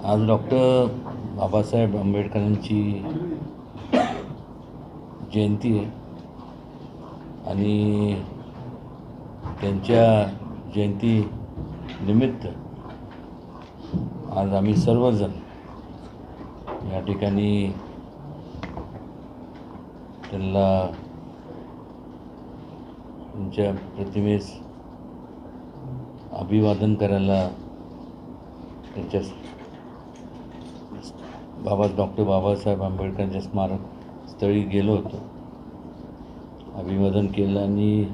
आज डॉक्टर बाबासाहेब आंबेडकरांची जयंती आहे आणि त्यांच्या जयंतीनिमित्त आज आम्ही सर्वजण या ठिकाणी त्यांना त्यांच्या प्रतिमेस अभिवादन करायला त्यांच्या डॉक्टर बाबासाहेब आंबेडकरांच्या स्मारक स्थळी गेलो होतो. अभिवादन केलं आणि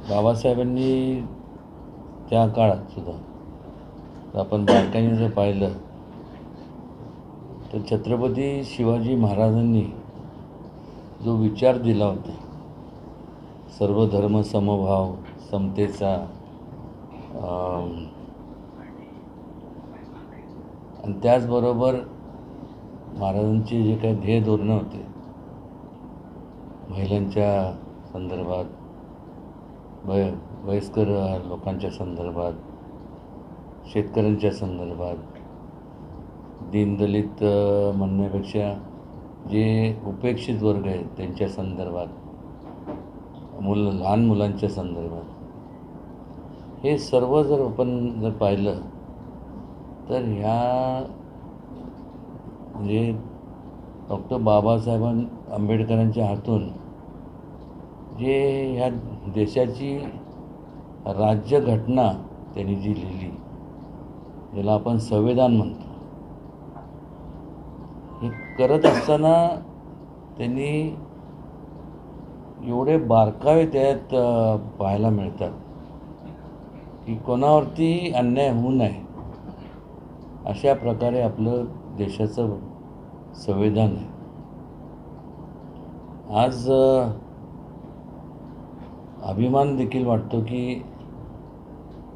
बाबासाहेबांनी त्या काळात सुद्धा आपण बारकाईने जर पाहिलं तर छत्रपती शिवाजी महाराजांनी जो विचार दिला होता, सर्व धर्म समभाव समतेचा, आणि त्याचबरोबर महाराजांचे जे काही ध्येय धोरणं होते, महिलांच्या संदर्भात, वयस्कर लोकांच्या संदर्भात, शेतकऱ्यांच्या संदर्भात, दीनदलित म्हणण्यापेक्षा जे उपेक्षित वर्ग आहेत त्यांच्या संदर्भात, लहान मुलांच्या संदर्भात, हे सर्व जर आपण पाहिलं तर ह्या म्हणजे डॉक्टर बाबासाहेब आंबेडकरांच्या हातून जे ह्या देशाची राज्यघटना त्यांनी जी लिहिली, ज्याला आपण संविधान म्हणतो, हे करत असताना त्यांनी एवढे बारकावे त्यात पाहायला मिळतात की कोणावरती अन्याय होऊ नये अशा प्रकारे आपलं देशाचं संविधान आहे. आज अभिमान देखील वाटतो की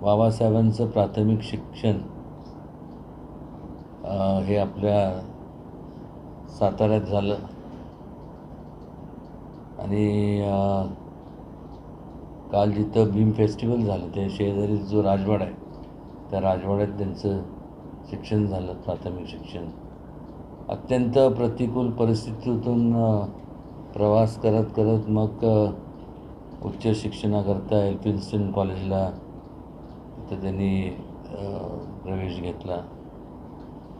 बाबासाहेबांचं प्राथमिक शिक्षण हे आपल्या साताऱ्यात झालं आणि काल जिथं भीम फेस्टिवल झालं त्या शेजारी जो राजवाडा आहे त्या राजवाड्यात त्यांचं शिक्षण झालं, प्राथमिक शिक्षण. अत्यंत प्रतिकूल परिस्थितीतून प्रवास करत करत मग उच्च शिक्षणाकरता एल्फिन्स्टन कॉलेजला तिथं त्यांनी प्रवेश घेतला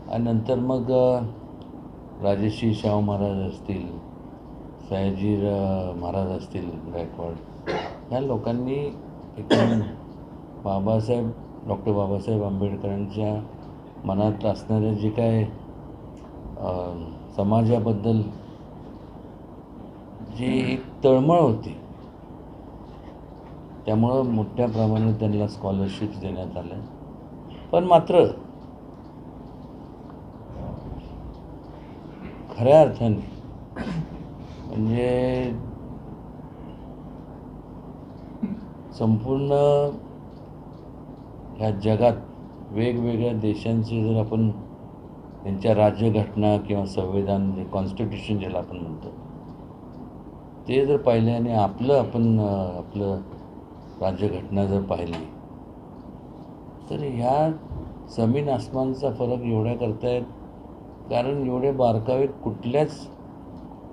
आणि नंतर मग राजर्षी शाहू महाराज असतील, सयाजी महाराज असतील गायकवाड, ह्या लोकांनी एकूण डॉक्टर बाबासाहेब आंबेडकरांच्या मनात असणाऱ्या जे काय समाजाबद्दल जी एक तळमळ होती, त्यामुळं मोठ्या प्रमाणात त्यांना स्कॉलरशिप्स देण्यात आल्या. पण मात्र खऱ्या अर्थाने म्हणजे संपूर्ण ह्या जगात वेगवेगळ्या देशांचे जर आपण त्यांच्या राज्यघटना किंवा संविधान, जे कॉन्स्टिट्यूशन ज्याला आपण म्हणतो, ते जर पाहिले आणि आपलं राज्यघटना जर पाहिली तर ह्या जमीन आसमानचा फरक एवढ्या करतायत कारण एवढे बारकावे कुठल्याच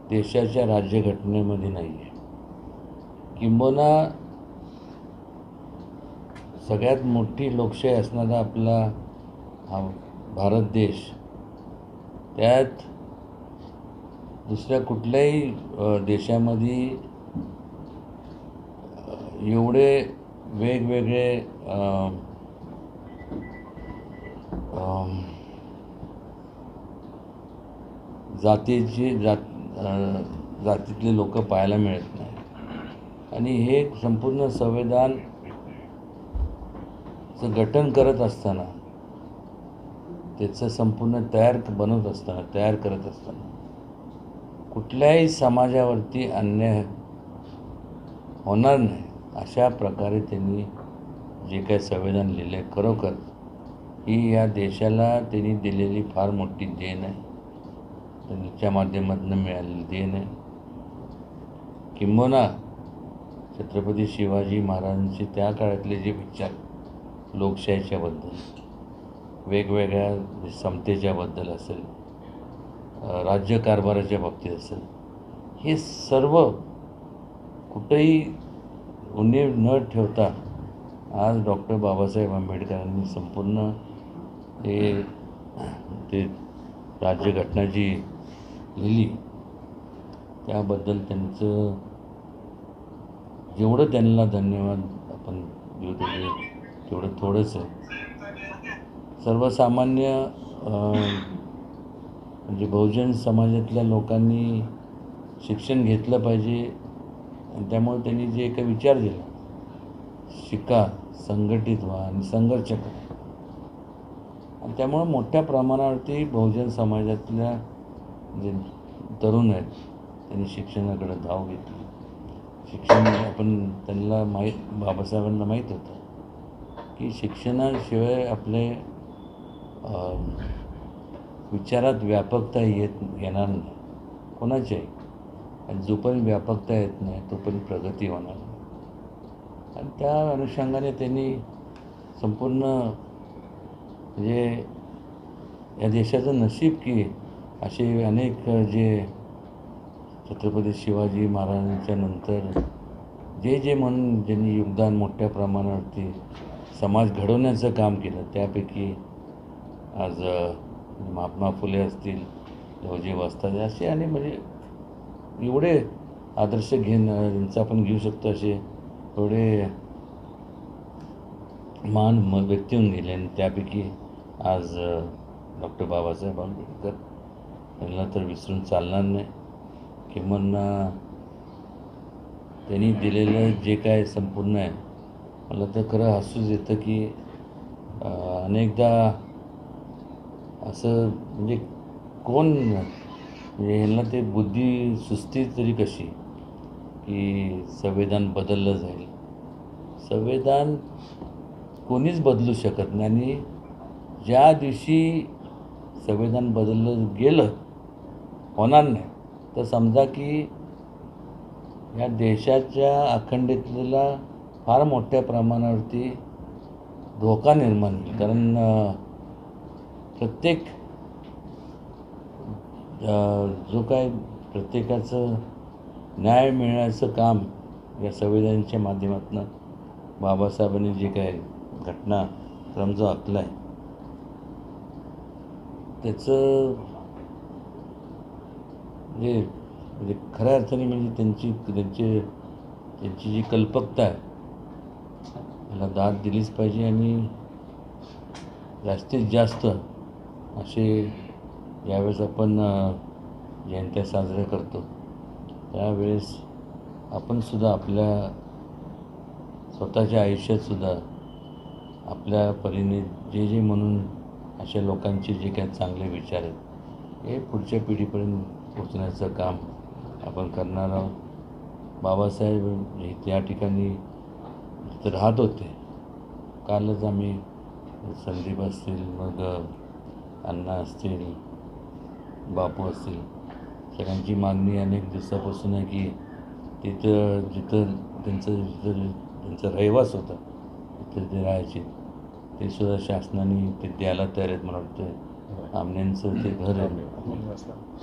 देशाच्या राज्यघटनेमध्ये नाही आहे. किंबहुना सगळ्यात मोठी लोकशाही असणारा आपला हा भारत देश, त्यात दुसऱ्या कुठल्याही देशामध्ये एवढे वेगवेगळे जातीतले लोक पाहायला मिळत नाही. आणि हे संपूर्ण संविधानचं गठन करत असताना, त्याचं संपूर्ण तयार करत असताना कुठल्याही समाजावरती अन्याय होणार नाही अशा प्रकारे त्यांनी जे काही संविधान लिहिले, खरोखर ही या देशाला त्यांनी दिलेली फार मोठी देण आहे. त्यांच्या माध्यमातून मिळालेली देण आहे. किंबहुना छत्रपती शिवाजी महाराजांचे त्या काळातले जे विचार लोकशाहीच्याबद्दल, वेगवेगळ्या समतेच्याबद्दल असेल, राज्यकारभाराच्या बाबतीत असेल, हे सर्व कुठेही उणीव न ठेवता आज डॉक्टर बाबासाहेब आंबेडकरांनी संपूर्ण ते राज्यघटना जी लिहिली त्याबद्दल त्यांचं जेवढं त्यांना धन्यवाद आपण देऊ तेवढं थोडंच आहे. सर्वसामान्य म्हणजे बहुजन समाजातल्या लोकांनी शिक्षण घेतलं पाहिजे आणि त्यामुळे त्यांनी जे काही विचार दिला, शिका, संघटित व्हा आणि संघर्ष करा, आणि त्यामुळं मोठ्या प्रमाणावरती बहुजन समाजातल्या जे तरुण आहेत त्यांनी शिक्षणाकडे धाव घेतली. शिक्षण आपण त्यांना बाबासाहेबांना माहीत होतं की शिक्षणाशिवाय आपले विचारात व्यापकता येणार नाही कोणाच्याही, आणि जोपर्यंत व्यापकता येत नाही तोपर्यंत प्रगती होणार नाही. आणि त्या अनुषंगाने त्यांनी संपूर्ण म्हणजे या देशाचं नशीब की असे अनेक जे छत्रपती शिवाजी महाराजांच्या नंतर जे म्हणून ज्यांनी योगदान मोठ्या प्रमाणावरती समाज घडवण्याचं काम केलं, त्यापैकी आज महात्मा फुले असतील, लवजी वस्ताद असे आणि म्हणजे एवढे आदर्श यांचा आपण घेऊ शकतो, असे एवढे महान व्यक्ती होऊन गेले. आणि त्यापैकी आज डॉक्टर बाबासाहेब आंबेडकर यांना तर विसरून चालणार नाही. किंवा त्यांनी दिलेलं जे काय संपूर्ण आहे, मला तर खरं हसूच येतं की अनेकदा असं म्हणजे कोण म्हणजे ह्यांना ते बुद्धी सुस्ती तरी कशी की संविधान बदललं जाईल. संविधान कोणीच बदलू शकत नाही, आणि ज्या दिवशी संविधान बदललं गेलं होणार नाही तर समजा की या देशाच्या अखंडतेला फार मोठ्या प्रमाणावरती धोका निर्माण होईल. कारण प्रत्येक जो काय प्रत्येकाचं न्याय मिळण्याचं काम या संविधानाच्या माध्यमातून बाबासाहेबांनी जे काय घटनाक्रम जो आखला आहे त्याचं म्हणजे खऱ्या अर्थाने म्हणजे त्यांची जी कल्पकता आहे त्याला दाद दिलीच पाहिजे. आणि जास्तीत जास्त असे यावेळेस आपण जयंत्या साजऱ्या करतो त्यावेळेस आपणसुद्धा आपल्या स्वतःच्या आयुष्यातसुद्धा आपल्या परीने जे म्हणून अशा लोकांचे जे काही चांगले विचार आहेत हे पुढच्या पिढीपर्यंत पोचण्याचं काम आपण करणार आहोत. बाबासाहेब त्या ठिकाणी जिथं राहत होते, कालच आम्ही संदीप असतील, मग अण्णा असतील, बापू असतील, सगळ्यांची मागणी अनेक दिवसापासून आहे की जिथं त्यांचा रहिवास होता तिथं ते राहायचे ते सुद्धा शासनाने ते द्यायला तयार आहेत. मला वाटतं आमण्यांचं ते घर आहे,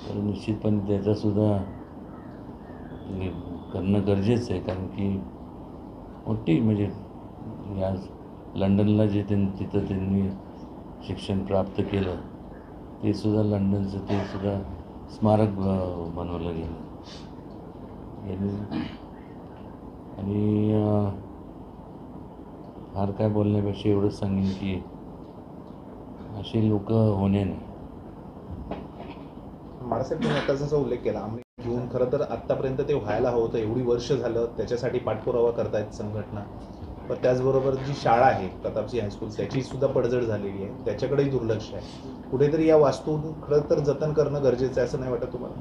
तर निश्चितपणे त्याचासुद्धा करणं गरजेचं आहे. कारण की मोठी म्हणजे या लंडनला जे तिथं त्यांनी शिक्षण प्राप्त केलं ते सुद्धा लंडनचं ते सुद्धा स्मारक बनवलं गेलं. आणि फार काय बोलण्यापेक्षा एवढंच सांगेन की अशी लोक होणे नाही. बाळासाहेब तुम्ही आता जसा उल्लेख केला, आम्ही घेऊन खरं तर आत्तापर्यंत ते व्हायला हवं होतं, एवढी वर्ष झालं त्याच्यासाठी पाठपुरावा करतायत संघटना. पण त्याचबरोबर जी शाळा आहे प्रतापसिंह हायस्कूल त्याची सुद्धा पडझड झालेली आहे, त्याच्याकडेही दुर्लक्ष आहे. कुठेतरी या वास्तू खरं तर जतन करणं गरजेचं आहे असं नाही वाटत तुम्हाला?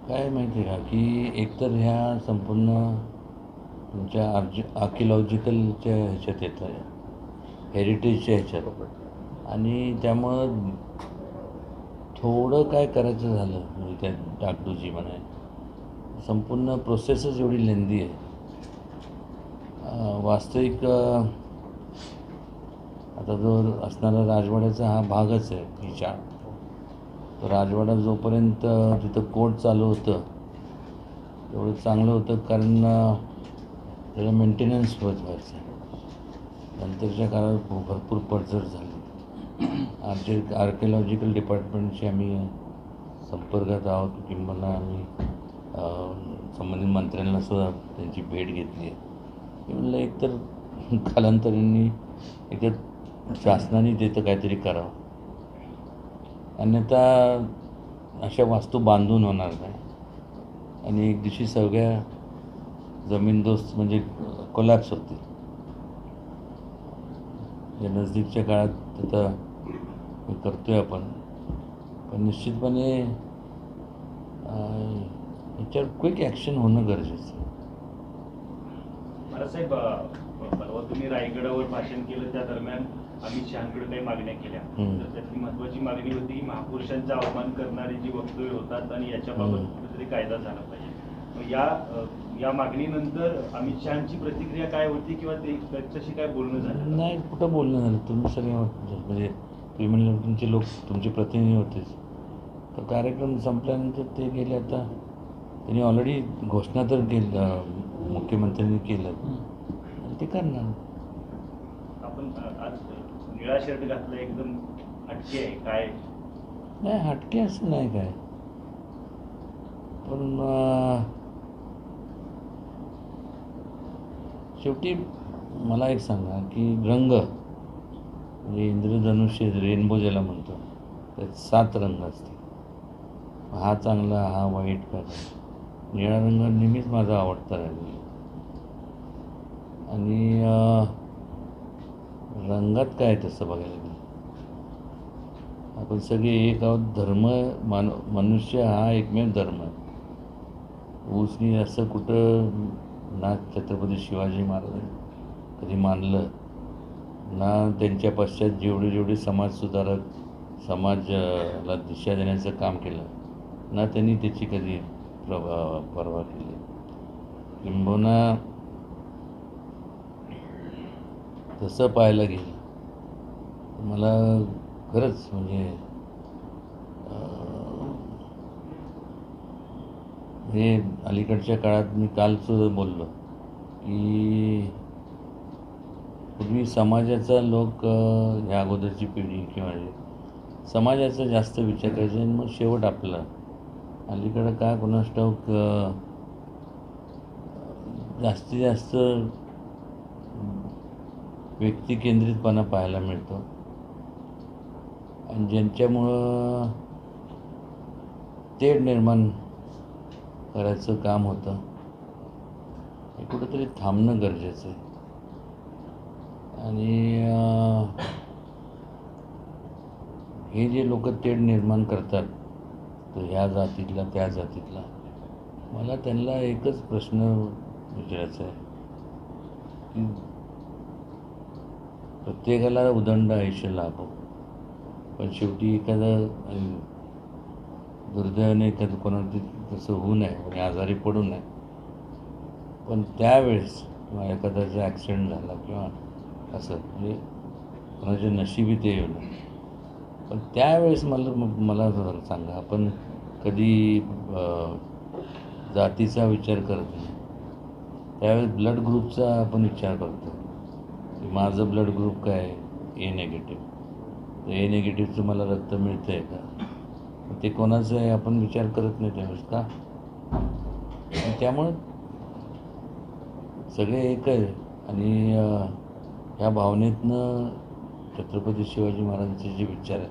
काय माहिती आहे का की एकतर ह्या संपूर्ण तुमच्या आर्किओलॉजिकलच्या ह्याच्यात येतं आहे, हेरिटेजच्या ह्याच्यात, आणि त्यामुळं थोडं काय करायचं झालं म्हणजे त्या डागडुजी म्हणाय संपूर्ण प्रोसेसच एवढी लेंदी आहे वास्तविक आता जो असणारा राजवाड्याचा हा भागच आहे ही शाळा. तो राजवाडा जोपर्यंत तिथं कोर्ट चालू होतं तेवढं चांगलं होतं, कारण त्याला मेंटेनन्स होत व्हायचं. नंतरच्या काळात भरपूर पडझड झाली. आर्किओलॉजिकल डिपार्टमेंटशी आम्ही संपर्कात आहोत, किंबहुना आम्ही संबंधित मंत्र्यांना सुद्धा त्यांची भेट घेतली आहे. मी म्हणलं एकतर कालांतराने एकतर शासनाने तिथं काहीतरी करावं, अन्यथा अशा वास्तू बांधून होणार नाही आणि एक दिवशी सगळ्या जमीनदोस्त म्हणजे कोलॅप्स होते. या नजदीकच्या काळात आता हे करतोय आपण, पण निश्चितपणे याच्यावर क्विक ॲक्शन होणं गरजेचं आहे. साहेब, परवा तुम्ही रायगडावर भाषण केलं, त्या दरम्यान अमित शहांकडे काही मागण्या केल्या. तर त्यातली महत्वाची मागणी होती की महापुरुषांचा अवमान करणारी जी वक्तव्य होतात आणि याच्याबाबत कुठेतरी कायदा झाला पाहिजे. या मागणीनंतर अमित शहांची प्रतिक्रिया काय होती किंवा त्याच्याशी काय बोलणं झालं? नाही, कुठं बोलणं झालं. तुम्ही सगळे म्हणजे तुम्ही म्हणलं तुमचे लोक तुमचे प्रतिनिधी होतेच. तर कार्यक्रम संपल्यानंतर ते गेले. आता त्यांनी ऑलरेडी घोषणा तर मुख्यमंत्र्यांनी केलं आणि ते करणार. आपण आज निळा शर्ट घातला, एकदम हटके आहे काय? नाही, हटके असं नाही काय, पण शेवटी मला एक सांगा की रंग म्हणजे इंद्रधनुष्य रेनबो ज्याला म्हणतो त्यात 7 रंग असते. हा चांगला, हा वाईट का? निळा रंग नेहमीच माझा आवडता राहिला. आणि रंगात काय तसं बघायला गेलं, आपण सगळे एक आहोत. मनुष्य हा एकमेव धर्म आहे. उसनी असं कुठं ना छत्रपती शिवाजी महाराजांनी कधी मानलं, ना त्यांच्या पश्चात जेवढे समाजसुधारक समाजाला दिशा देण्याचं काम केलं, ना त्यांनी त्याची कधी पर्वा केली. किंबहुना तसं पाहायला गेलं मला खरंच म्हणजे हे अलीकडच्या काळात मी कालचं बोललो की पूर्वी समाजाचा लोक ह्या अगोदरची पिढी किंवा समाजाचा जास्त विचार करायचा आणि मग शेवट आपला. अलीकडं काय कोणास ठाऊक जास्तीत जास्त व्यक्तिकेंद्रितपणा पाहायला मिळतो आणि ज्यांच्यामुळं तेढ निर्माण करायचं काम होतं हे कुठंतरी थांबणं गरजेचं आहे. आणि हे जे लोक तेढ निर्माण करतात, तर ह्या जातीतला त्या जातीतला, मला त्यांना एकच प्रश्न विचारायचा आहे की प्रत्येकाला उदंड आयुष्य लाभो, पण शेवटी एखादं दुर्दैवाने एखादं कोणाला तसं होऊ नये आणि आजारी पडू नये. पण त्यावेळेस किंवा एखाद्याचा ॲक्सिडेंट झाला किंवा असं म्हणजे कोणाच्या नशिबी ते येऊ नये. पण त्यावेळेस मला सांगा, आपण कधी जातीचा विचार करत नाही. त्यावेळेस ब्लड ग्रुपचा आपण विचार करतो की माझं ब्लड ग्रुप काय आहे, ए निगेटिव्ह. तर ए निगेटिव्हचं मला रक्त मिळतं आहे का, ते कोणाचं आहे आपण विचार करत नाही त्यावेळेस का. त्यामुळं सगळे एक आहे. आणि ह्या भावनेतनं छत्रपती शिवाजी महाराजांचे जे विचार आहेत,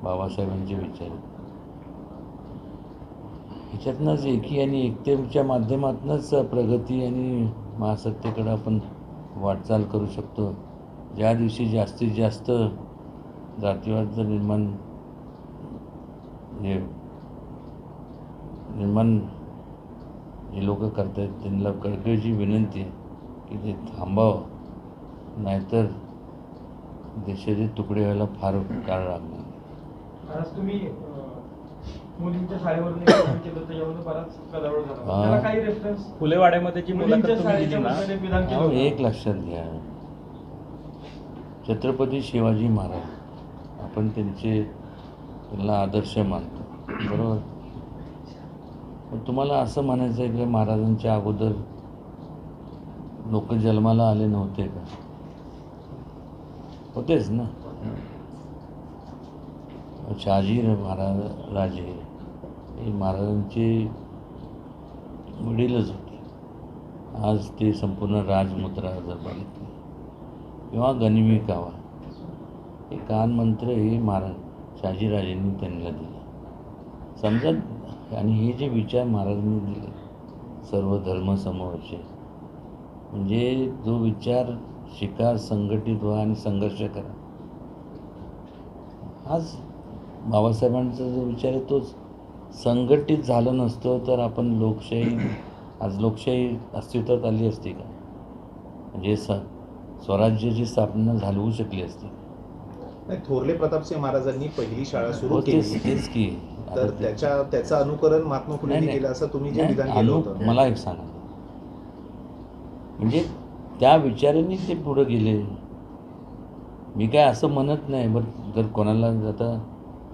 बाबासाहेबांचे विचार आहेत, ह्याच्यातनंच एकी आणि एकतेच्या माध्यमातूनच प्रगती आणि महासत्तेकडं आपण वाटचाल करू शकतो. ज्या दिवशी जास्तीत जास्त जातीवाद निर्माण जे लोक करत आहेत त्यांना कळकळीची विनंती आहे की ते थांबावं, नाहीतर देशाचे तुकडे व्हायला फार काळ लागणार. आज तुम्ही मुलींच्या शाळेवरून एक विधान केलं होतं, यावरून बराच गदारोळ झाला. हा. त्याला काही रेफरन्स फुलेवाड्यामध्ये जी मुलाखत मुलींच्या तुम्ही दिली शाळेच्या ना, मुद्द्याने विधान केलं अहो, होतं. एक लक्षात घ्या, छत्रपती शिवाजी महाराज आपण त्यांना आदर्श मानतो, बरोबर. पण तुम्हाला असं म्हणायचं आहे की महाराजांच्या अगोदर लोक जन्माला आले नव्हते का? होतेच ना. शहाजी महाराज राजे हे महाराजांचे वडीलच होते. आज ते संपूर्ण राजमुद्रा जर बघितली किंवा गनिमी कावा, हे कानमंत्र हे महाराज शहाजीराजेंनी त्यांना दिले. समजा, आणि हे जे विचार महाराजांनी दिले सर्व धर्म समूहाचे, म्हणजे जो विचार शिका, संघटित व्हा आणि संघर्ष करा. आज बाबासाहेबांचा जो विचार आहे तोच संघटित झालं नसतं तर आपण आज लोकशाही अस्तित्वात आली असती का? म्हणजे स्वराज्याची स्थापना झालवू शकली असती. नाही, थोरले प्रतापसिंह महाराजांनी पहिली शाळा सुरू हो, केली, तेच की. तर त्याचं अनुकरण महात्मा फुलेंनी नाही, केलं असं तुम्ही जे नाही, विधान केलं होतं. मला एक सांगा, म्हणजे त्या विचारांनी ते पुढं गेले. मी काय असं म्हणत नाही, बरं जर कोणाला आता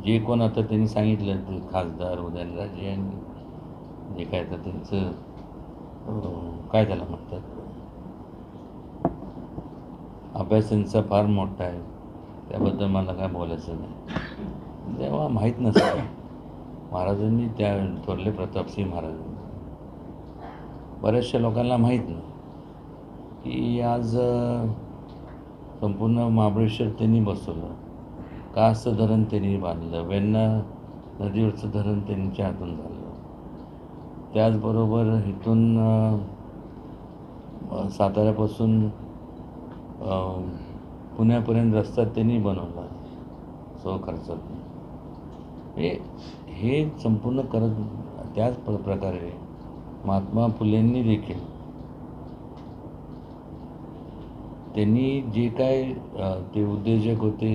जे कोण आता त्यांनी सांगितलं ते खासदार उदयनराजे यांनी जे काय तर त्यांचं काय त्याला म्हणतात, अभ्यास त्यांचा फार मोठा आहे, त्याबद्दल मला काय बोलायचं नाही. तेव्हा माहीत नसतं महाराजांनी, त्या थोरले प्रतापसिंह महाराजांनी बऱ्याचशा लोकांना माहीत नाही की आज संपूर्ण महाबळेश्वर त्यांनी बसवलं, कासचं धरण त्यांनी बांधलं, वेण्णा नदीवरचं धरण त्यांच्या हातून झालं. त्याचबरोबर इथून साताऱ्यापासून पुण्यापर्यंत रस्ता त्यांनी बनवला स्वखर्चातून. हे संपूर्ण करत त्याच प्रकारे महात्मा फुलेंनी देखील त्यांनी जे काय ते उद्योजक होते,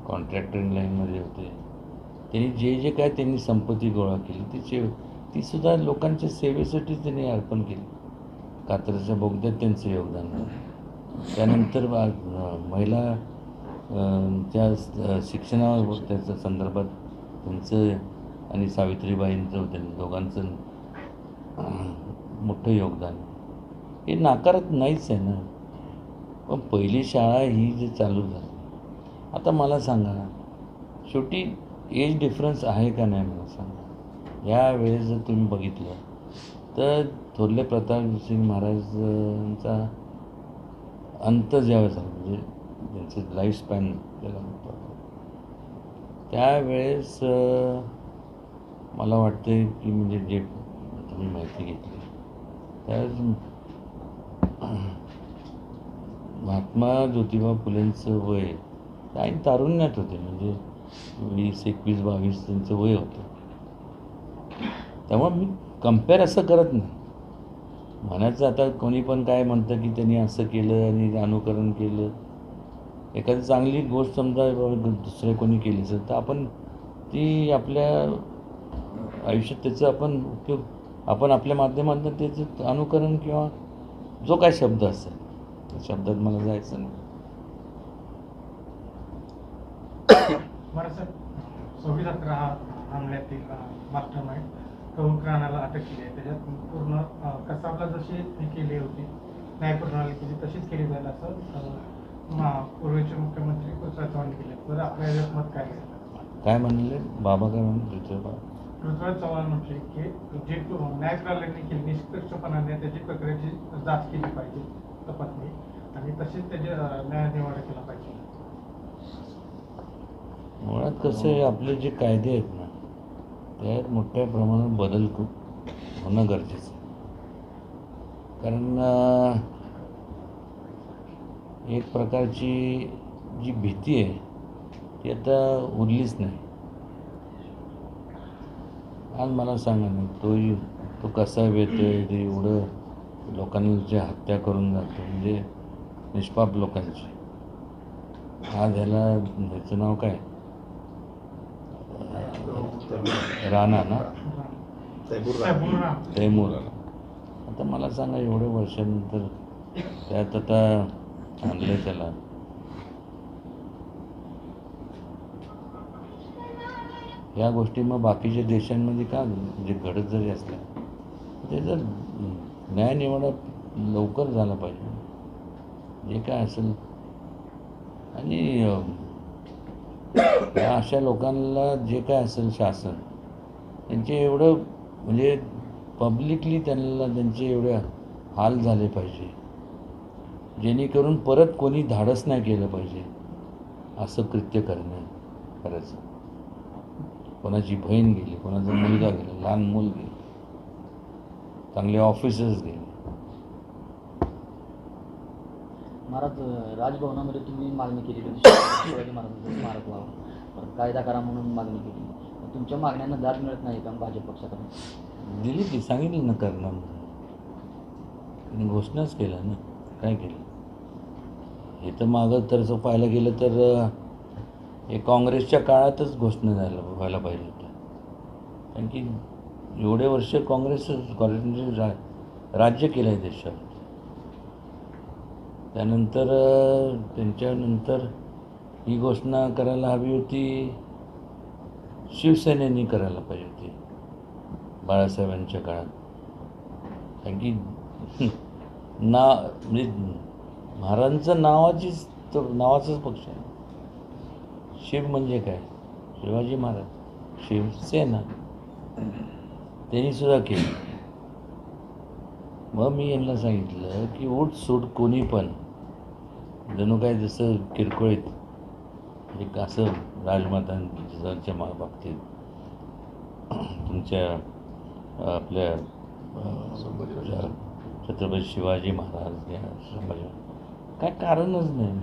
कॉन्ट्रॅक्टरिंग लाईनमध्ये होते, त्यांनी जे काय त्यांनी संपत्ती गोळा केली ती सुद्धा लोकांच्या सेवेसाठी त्यांनी अर्पण केली. कात्रजच्या बोगद्यात त्यांचं योगदान आहे. त्यानंतर महिला त्या शिक्षणावर त्याच्या संदर्भात त्यांचं आणि सावित्रीबाईंचं त्यांनी दोघांचं मोठं योगदान हे नाकारत नाहीच आहे ना. पण पहिली शाळा ही जी चालू झाली, आता मला सांगा, शेवटी एज डिफरन्स आहे का नाही मला सांगा. या वेळेस जर तुम्ही बघितलं तर थोरले प्रतापसिंह महाराजांचा अंत ज्यावेळेस झाला, म्हणजे त्यांचं लाईफ स्पॅन त्याला म्हणतो, त्यावेळेस मला वाटतं की म्हणजे जे तुम्ही माहिती घेतली त्यावेळेस महात्मा ज्योतिबा फुलेंचं वय काही तारुण्यात होते, म्हणजे 20, 21, 22 त्यांचं वय होतं. त्यामुळे मी कम्पेअर असं करत नाही. म्हणायचं आता कोणी पण काय म्हणतं की त्यांनी असं केलं आणि अनुकरण केलं. एखादी चांगली गोष्ट समजा दुसरे कोणी केली असेल तर आपण ती आपल्या आयुष्यात त्याचा आपण उपयोग आपण आपल्या माध्यमातून त्याचं अनुकरण किंवा जो काय शब्द असेल त्या शब्दात मला जायचं नाही. महाराज 26/11 हमल्यातील मास्टर माइंड कौर राणाला अटक केली आहे. त्याच्यात पूर्ण कसाबला जशी हे केली होती न्यायप्रणाली केली तशीच केली जाईल असं पूर्वीचे मुख्यमंत्री पृथ्वीराज चव्हाण केले. तर आपल्या याच्यात मत काय म्हणले बाबा, काय म्हणले पृथ्वीराज चव्हाण म्हटले की जे न्यायप्रणालीने केली निष्पक्षपणाने त्याची प्रक्रियेची जाच केली पाहिजे, तपासणी, आणि तसेच त्याचे न्याय निवाडा केला पाहिजे. मुळात कसं आहे, आपले जे कायदे आहेत ना त्यात मोठ्या प्रमाणात बदल होणं गरजेचं आहे. कारण एक प्रकारची जी भीती आहे ती आता उरलीच नाही. आज मला सांगा ना, तो कसा येतोय, ते एवढं लोकांची हत्या करून जातो, म्हणजे निष्पाप लोकांची. आज ह्याला ह्याचं नाव काय, राणा ना तैमूर तैमूर. आता मला सांगा एवढ्या वर्षानंतर त्यात आता आणलं त्याला. या गोष्टी मग बाकीच्या देशांमध्ये का म्हणजे घडत जरी असल्या ते जर न्याय निवाडा लवकर झाला पाहिजे जे काय असेल. आणि या अशा लोकांना जे काय असेल शासन त्यांचे एवढं म्हणजे पब्लिकली त्यांचे एवढे हाल झाले पाहिजे जेणेकरून परत कोणी धाडस नाही केलं पाहिजे असं कृत्य करायचं. कोणाची बहीण गेली, कोणाचा मुलगा गेला, लहान मूल गेली, चांगले ऑफिसर्स गेले. महाराज राजभवनामध्ये तुम्ही मागणी केली होती शिवाजी महाराजांचं स्मारक व्हावं, परत कायदा करा म्हणून मागणी केली. तुमच्या मागण्यांना दाद मिळत नाही का भाजप पक्षाकडून? दिली की सांगितलं ना करणार म्हणून घोषणाच केला ना. काय केलं हे तर मागं तर असं पाहायला गेलं तर हे काँग्रेसच्या काळातच घोषणा व्हायला पाहिजे होतं. कारण की एवढे वर्ष काँग्रेसने राज्य केलं आहे देशात. त्यानंतर त्यांच्यानंतर ही घोषणा करायला हवी होती शिवसेनेने करायला पाहिजे होती बाळासाहेबांच्या काळात. कारण की म्हणजे महाराजांचं नावाचंच पक्ष आहे. शिव म्हणजे काय? शिवाजी महाराज, शिवसेना त्यांनी सुद्धा केली. मग मी यांना सांगितलं की उठ सूट कोणी पण जणू काय जसं किरकोळीत एक असं राजमातांच्या बाबतीत तुमच्या आपल्या छत्रपती शिवाजी महाराज या संभाजी काय कारणच नाही.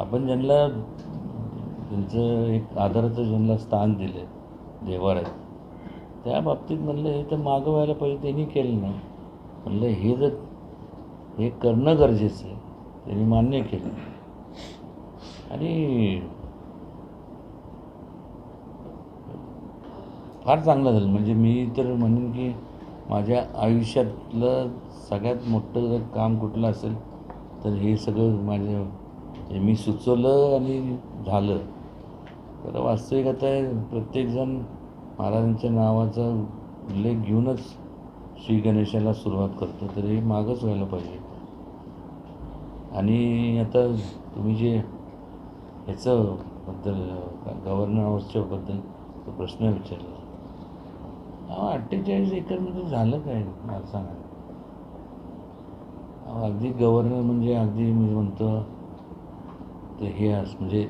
आपण ज्यांना त्यांचं एक आदराचं ज्यांना स्थान दिलं आहे देवाऱ्यात त्या बाबतीत म्हणलं हे तर मागं व्हायला पाहिजे. त्यांनी केलं नाही. म्हणलं हे करणं गरजेचं आहे. त्यांनी मान्य केलं आणि फार चांगलं झालं. म्हणजे मी तर म्हणेन की माझ्या आयुष्यातलं सगळ्यात मोठं जर काम कुठलं असेल तर हे सगळं मी सुचवलं आणि झालं. तर वास्तविक आता प्रत्येकजण महाराजांच्या नावाचा उल्लेख घेऊनच श्री गणेशाला सुरुवात करतो. तर हे मागंच व्हायला पाहिजे. आणि आता तुम्ही जे ह्याच्याबद्दल गव्हर्नर हाऊसच्याबद्दल तो प्रश्न विचारला 48 एकरमध्ये झालं काय मला सांगा. अगदी गव्हर्नर म्हणजे अगदी मी म्हणतो ते हे म्हणजे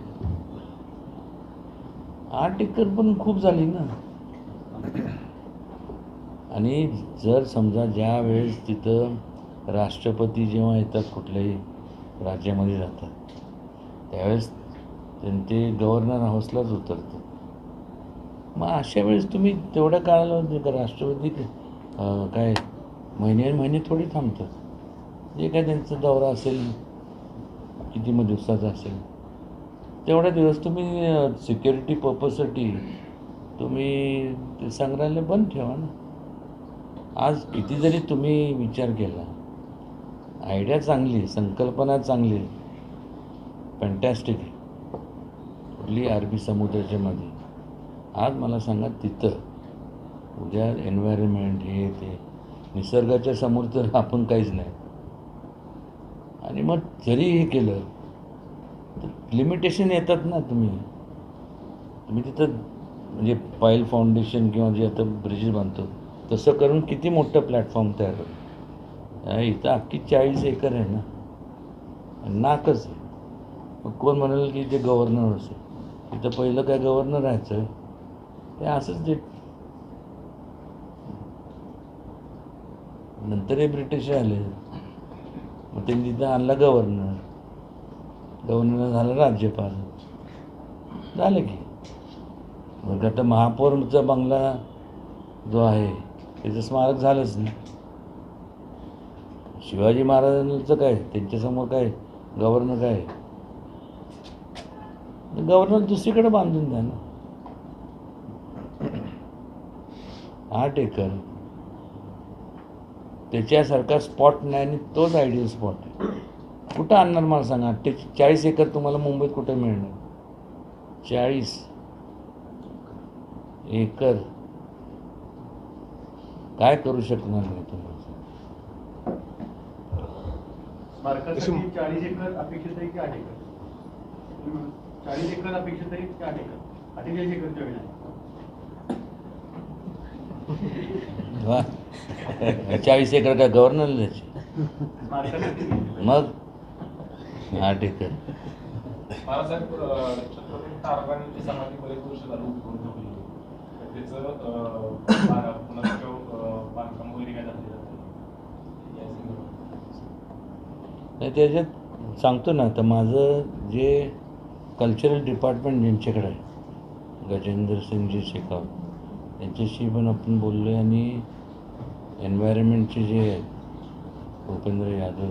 8 एकर पण खूप झाली ना. आणि जर समजा ज्या वेळेस तिथं राष्ट्रपती जेव्हा येतात कुठल्याही राज्यामध्ये जातात त्यावेळेस ते गव्हर्नर हाऊसलाच उतरतात. मग अशा वेळेस तुम्ही तेवढ्या काळाला राष्ट्रपती काय महिने थोडी थांबतात. जे काय त्यांचा दौरा असेल किती मग दिवसाचा असेल तेवढ्या दिवस तुम्ही सिक्युरिटी पर्पजसाठी तुम्ही ते संग्रहालय बंद ठेवा ना. आज किती जरी तुम्ही विचार केला आयडिया चांगली संकल्पना चांगली फॅन्टॅस्टिक आहे कुठली अरबी समुद्राच्या मध्ये. आज मला सांगा तिथं उद्या एन्व्हायरमेंट हे ते निसर्गाच्या समोर तर आपण काहीच नाही. आणि मग जरी हे केलं तर लिमिटेशन येतात ना. तुम्ही तिथं म्हणजे पायल फाउंडेशन किंवा जे आता ब्रिजेस बांधतो तसं करून किती मोठं प्लॅटफॉर्म तयार होतं. इथं अख्खी 40 एकर आहे ना नाकच आहे. मग कोण म्हणाल की ते गव्हर्नर असेल इथं पहिलं काय गव्हर्नर राहायचं ते असंच ते नंतर हे ब्रिटिश आले मग त्यांनी तिथं आणला गव्हर्नर झालं राज्यपाल झालं की. मग आता महापौरचा बंगला जो आहे त्याचं स्मारक झालंच नाही. शिवाजी महाराजांचं काय त्यांच्यासमोर काय गव्हर्नर काय गव्हर्नर दुसरीकडे बांधून द्या ना. 8 एकर त्याच्यासारखा स्पॉट नाही आणि तोच आयडियल स्पॉट आहे. कुठं आणणार मला सांगा? 40 एकर तुम्हाला मुंबईत कुठं मिळणार? 40 एकर काय करू शकणार नाही तुम्हाला? स्मारकासाठी 40 एकर अपेक्षित आहे की 8 एकर? 40 एकर अपेक्षित आहे की 8 एकर? 48 एकर जमीन आहे. वा 40 एकर काय गव्हर्नर द्यायची? स्मारकासाठी मग 8 एकर. महाराजांनी छत्रपती ताराबाईंची समाधी बरेच वर्ष झाली उभी ठेवली. त्याचं बांधकाम वगैरे काय झालेलं नाही त्याच्यात सांगतो ना. तर माझं जे कल्चरल डिपार्टमेंट ज्यांच्याकडे आहे गजेंद्र सिंगजी शेखावत यांच्याशी पण आपण बोललो आहे आणि एन्व्हायरमेंटचे जे आहेत भूपेंद्र यादव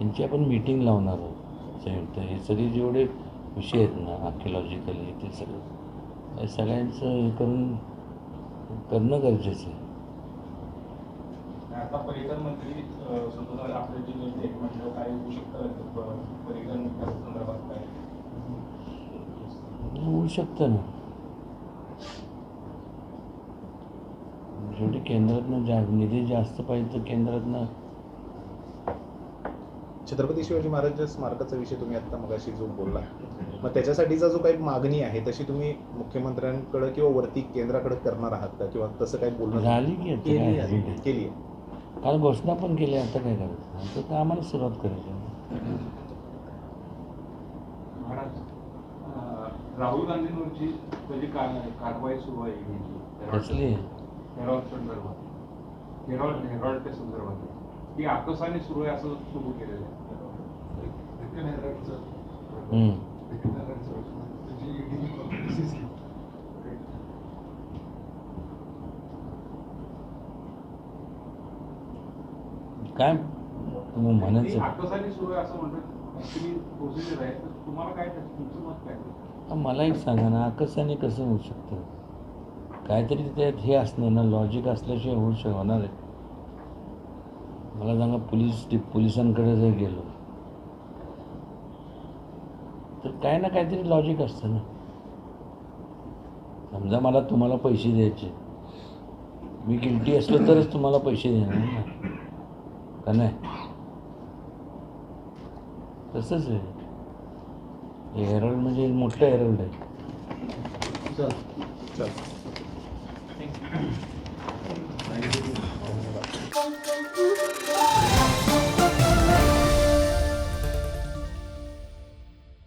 यांची आपण मीटिंग लावणार आहोत संयुक्त. हे सगळे जेवढे विषय आहेत ना आर्किओलॉजिकली ते सगळं हे सगळ्यांचं हे करणं गरजेचं आहे. आता पर्यटन मंत्री समजा आपले जे नेते म्हटलं काय होऊ शकतं पर्यटन विकास संदर्भात काय होऊ शकतं ना. जेवढी केंद्रातनं निधी जास्त पाहिजे तर केंद्रातनं. छत्रपती शिवाजी महाराज स्मारकाचा विषय तुम्ही आता मगाशी जो बोलला, मग त्याच्यासाठीचा जो काही मागणी आहे तशी तुम्ही मुख्यमंत्र्यांकडे किंवा वरती केंद्राकडे करणार आहात का, किंवा तसं काही बोलणं झाली की आता काय झाली? केली आहे? काल घोषणा पण केली. आता काय करायचं? आता कामाला सुरुवात करायची. महाराज राहुल गांधींवरची म्हणजे कारवाई सुरू आहे कसली? हेरॉल्ड संदर्भात, हेरॉल्डच्या संदर्भात ती आकसाने सुरू आहे असं सुरू केलेलं आहे. काय तुम्ही म्हणायचं? आकसाने सुरू आहे असं म्हणतात ऍक्च्युली प्रोसिजर आहे. तर तुम्हाला काय तुमचं मत काय? मला एक सांगा ना, आकसाने कसं होऊ शकतं? काहीतरी त्यात हे असणार ना, लॉजिक असल्याशिवाय होणार आहे. मला सांगा पोलिसांकडे जर गेलो तर काय ना काहीतरी लॉजिक असतं ना. समजा मला तुम्हाला पैसे द्यायचे, मी गिल्टी असलो तरच तुम्हाला पैसे देणार ना, का नाही? तसंच आहे. हे हेरल्ड म्हणजे मोठं हेरल्ड आहे. चल